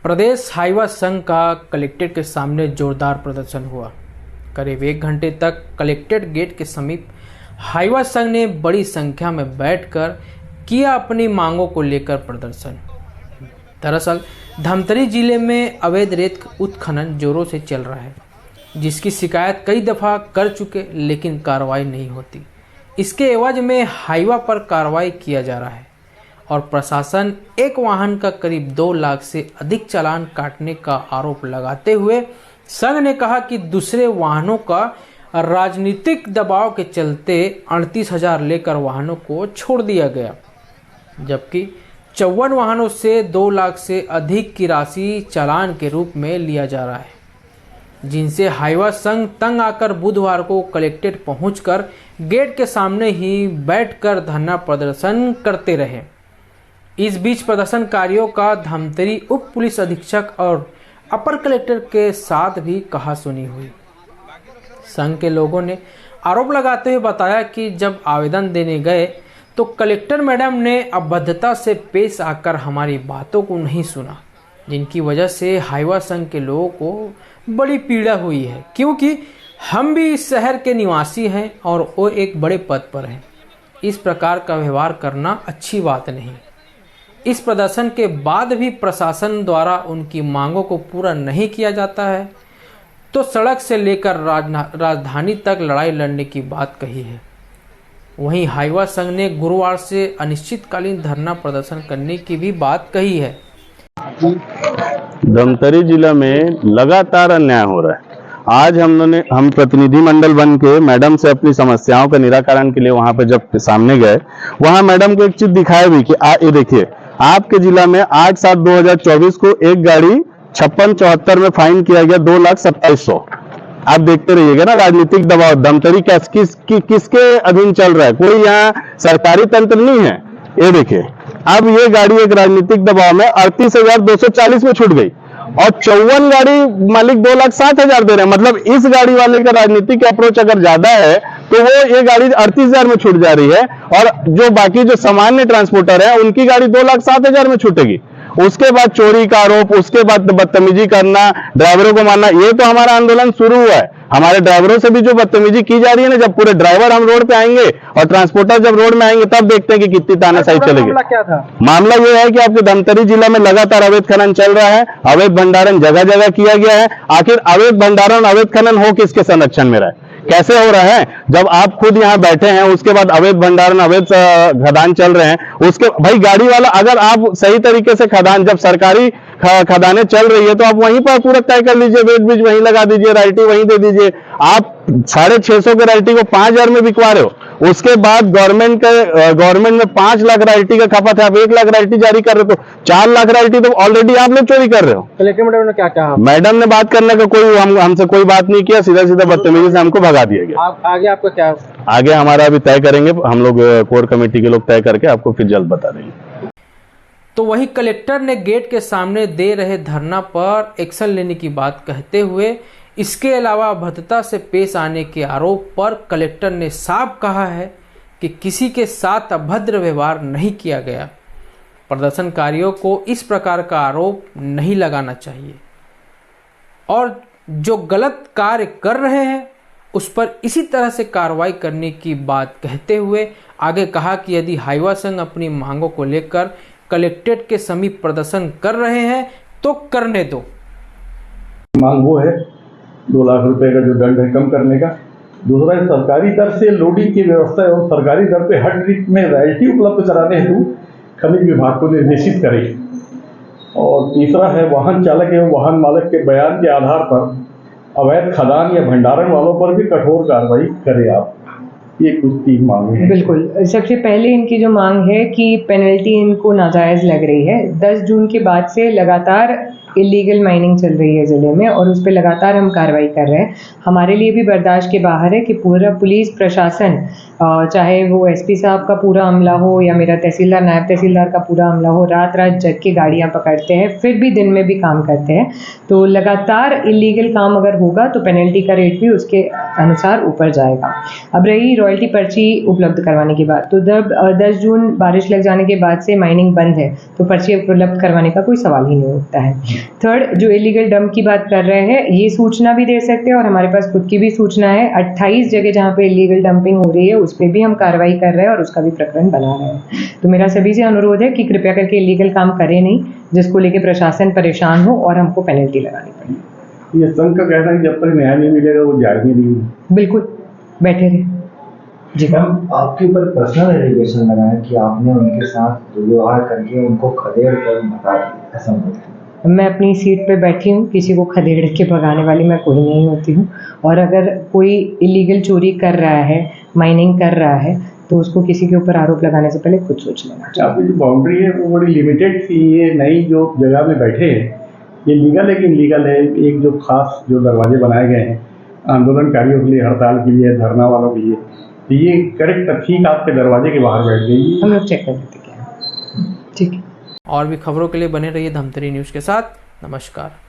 प्रदेश Hyva संघ का collectorate के सामने जोरदार प्रदर्शन हुआ। करीब 1 घंटे तक कलेक्ट्रेट गेट के समीप हाईवा संघ ने बड़ी संख्या में बैठकर किया अपनी मांगों को लेकर प्रदर्शन। दरअसल धमतरी जिले में अवैध रेत उत्खनन जोरों से चल रहा है, जिसकी शिकायत कई दफ़ा कर चुके लेकिन कार्रवाई नहीं होती। इसके एवज में हाईवा पर कार्रवाई किया जा रहा है और प्रशासन एक वाहन का करीब 2 लाख से अधिक चालान काटने का आरोप लगाते हुए संघ ने कहा कि दूसरे वाहनों का राजनीतिक दबाव के चलते 38,000 लेकर वाहनों को छोड़ दिया गया, जबकि 54 वाहनों से 2 लाख से अधिक की राशि चालान के रूप में लिया जा रहा है, जिनसे हाईवा संघ तंग आकर बुधवार को कलेक्ट्रेट पहुंचकर गेट के सामने ही बैठकर धरना प्रदर्शन करते रहे। इस बीच प्रदर्शनकारियों का धमतरी उप पुलिस अधीक्षक और अपर कलेक्टर के साथ भी कहासुनी हुई। संघ के लोगों ने आरोप लगाते हुए बताया कि जब आवेदन देने गए तो कलेक्टर मैडम ने अभद्रता से पेश आकर हमारी बातों को नहीं सुना, जिनकी वजह से हाईवा संघ के लोगों को बड़ी पीड़ा हुई है, क्योंकि हम भी इस शहर के निवासी हैं और वो एक बड़े पद पर हैं। इस प्रकार का व्यवहार करना अच्छी बात नहीं। इस प्रदर्शन के बाद भी प्रशासन द्वारा उनकी मांगों को पूरा नहीं किया जाता है तो सड़क से लेकर राजधानी तक लड़ाई लड़ने की बात कही है। वहीं हाईवा संघ ने गुरुवार से अनिश्चितकालीन धरना प्रदर्शन करने की भी बात कही है। धमतरी जिला में लगातार अन्याय हो रहा है। आज हम प्रतिनिधि मंडल बन के मैडम से अपनी समस्याओं का निराकरण के लिए वहां पे जब सामने गए, वहां मैडम को एक चीज दिखाया भी कि ये देखिए, आपके जिला में 8/7/2024 को एक गाड़ी 5674 में फाइन किया गया 2,27,100। आप देखते रहिएगा ना, राजनीतिक दबाव धमतरी किसके अधीन चल रहा है? कोई यहाँ सरकारी तंत्र नहीं है। ये देखिए, अब ये गाड़ी एक राजनीतिक दबाव में 38,240 में छूट गई और 54 गाड़ी मालिक 2,07,000 दे रहे हैं। मतलब इस गाड़ी वाले का राजनीतिक अप्रोच अगर ज्यादा है तो वो ये गाड़ी 38,000 में छूट जा रही है और जो बाकी जो सामान्य ट्रांसपोर्टर है उनकी गाड़ी 2,07,000 में छूटेगी। उसके बाद चोरी का आरोप, उसके बाद बदतमीजी करना, ड्राइवरों को मारना। ये तो हमारा आंदोलन शुरू हुआ है। हमारे ड्राइवरों से भी जो बदतमीजी की जा रही है ना, जब पूरे ड्राइवर हम रोड पे आएंगे और ट्रांसपोर्टर जब रोड में आएंगे तब देखते हैं कि कितनी तानाशाही चलेगी। क्या था मामला ये है कि आपके धमतरी जिला में लगातार अवैध खनन चल रहा है, अवैध भंडारण जगह जगह किया गया है। आखिर अवैध भंडारण अवैध खनन हो किसके संरक्षण में रहा है? कैसे हो रहा है? जब आप खुद यहाँ बैठे हैं, उसके बाद अवैध भंडारण अवैध खदान चल रहे हैं, उसके भाई गाड़ी वाला अगर आप सही तरीके से खदान, जब सरकारी खदानें चल रही है तो आप वहीं पर पूरा तय कर लीजिए, वेट ब्रिज वहीं लगा दीजिए, राइटी वहीं दे दीजिए। आप 650 के राइटी को 5,000 में बिकवा रहे हो। उसके बाद गवर्नमेंट में 5 लाख राइटी का खपत है, आप 1 लाख राइटी जारी कर रहे हो, तो 4 लाख राइटी तो ऑलरेडी आप लोग चोरी कर रहे हो। कलेक्टर मैडम ने क्या कहा? मैडम ने बात करने का कोई हमसे कोई बात नहीं किया, सीधा सीधा बदतमीजी से हमको भगा दिया गया। आगे आपका क्या? आगे हमारा अभी तय करेंगे हम लोग, कोर कमेटी के लोग तय करके आपको फिर जल्द बता देंगे। तो वही कलेक्टर ने गेट के सामने दे रहे धरना पर एक्शन लेने की बात कहते हुए इसके अलावा अभद्रता से पेश आने के आरोप पर कलेक्टर ने साफ कहा है कि किसी के साथ अभद्र व्यवहार नहीं किया गया। प्रदर्शनकारियों को इस प्रकार का आरोप नहीं लगाना चाहिए और जो गलत कार्य कर रहे हैं उस पर इसी तरह से कार्रवाई करने की बात कहते हुए आगे कहा कि यदि हाईवा संघ अपनी मांगों को लेकर कलेक्ट्रेट के समीप प्रदर्शन कर रहे हैं तो करने दो। मांग वो है 2 लाख रुपए का जो दंड है कम करने का। दूसरा है सरकारी दर से लोडिंग की व्यवस्था और सरकारी दर पे हर ट्रिप में रॉयल्टी उपलब्ध कराने हेतु खनिज विभाग को निर्देशित करे। और तीसरा है वाहन चालक एवं वाहन मालक के बयान के आधार पर अवैध खदान या भंडारण वालों पर भी कठोर कार्रवाई करें आप। ये कुछ 3 मांगे हैं। बिल्कुल, सबसे पहले इनकी जो मांग है कि पेनल्टी इनको नाजायज़ लग रही है। 10 जून के बाद से लगातार इलीगल माइनिंग चल रही है ज़िले में और उस पर लगातार हम कार्रवाई कर रहे हैं। हमारे लिए भी बर्दाश्त के बाहर है कि पूरा पुलिस प्रशासन, चाहे वो एसपी साहब का पूरा अमला हो या मेरा तहसीलदार नायब तहसीलदार का पूरा अमला हो, रात रात जग के गाड़ियाँ पकड़ते हैं, फिर भी दिन में भी काम करते हैं। तो लगातार इलीगल काम अगर होगा तो पेनल्टी का रेट भी उसके अनुसार ऊपर जाएगा। अब रही रॉयल्टी पर्ची उपलब्ध करवाने की बात, तो जब 10 जून बारिश लग जाने के बाद से माइनिंग बंद है तो पर्ची उपलब्ध करवाने का कोई सवाल ही नहीं उठता है। थर्ड, जो इलीगल डंप की बात कर रहे हैं, ये सूचना भी दे सकते हैं और हमारे पास खुद की भी सूचना है। 28 जगह जहाँ पे इलीगल डंपिंग हो रही है उस पर भी हम कार्रवाई कर रहे हैं और उसका भी प्रकरण बना रहे हैं। तो मेरा सभी से अनुरोध है कि कृपया करके इलीगल काम करें नहीं, जिसको लेके प्रशासन परेशान हो और हमको पेनल्टी लगानी पड़े। ये संघ का कहना है कि जब तक न्याय नहीं मिलेगा वो जायज नहीं होगी। बिल्कुल, बैठे रहे जी। मैम, आपके ऊपर पर्सनल एलिगेशन लगा है कि आपने उनके साथ दुर्व्यवहार करके उनको खदेड़ कर भगा दिया, ऐसा बोलते हैं। मैं अपनी सीट पे बैठी हूँ, किसी को खदेड़ के भगाने वाली मैं कोई नहीं होती हूँ। और अगर कोई इलीगल चोरी कर रहा है, माइनिंग कर रहा है, तो उसको किसी के ऊपर आरोप लगाने से पहले खुद सोच लेना चाहिए। आपकी जो बाउंड्री है वो बड़ी लिमिटेड थी। ये नई जो जगह में बैठे हैं ये लीगल है कि इनलीगल है? एक जो खास जो दरवाजे बनाए गए हैं आंदोलनकारियों के लिए, हड़ताल के लिए, धरना वालों के लिए, तो ये करेक्ट ठीक आपके दरवाजे के बाहर बैठ गई। हम लोग चेक कर लेते क्या। ठीक है। और भी खबरों के लिए बने रहिए धमतरी न्यूज़ के साथ। नमस्कार।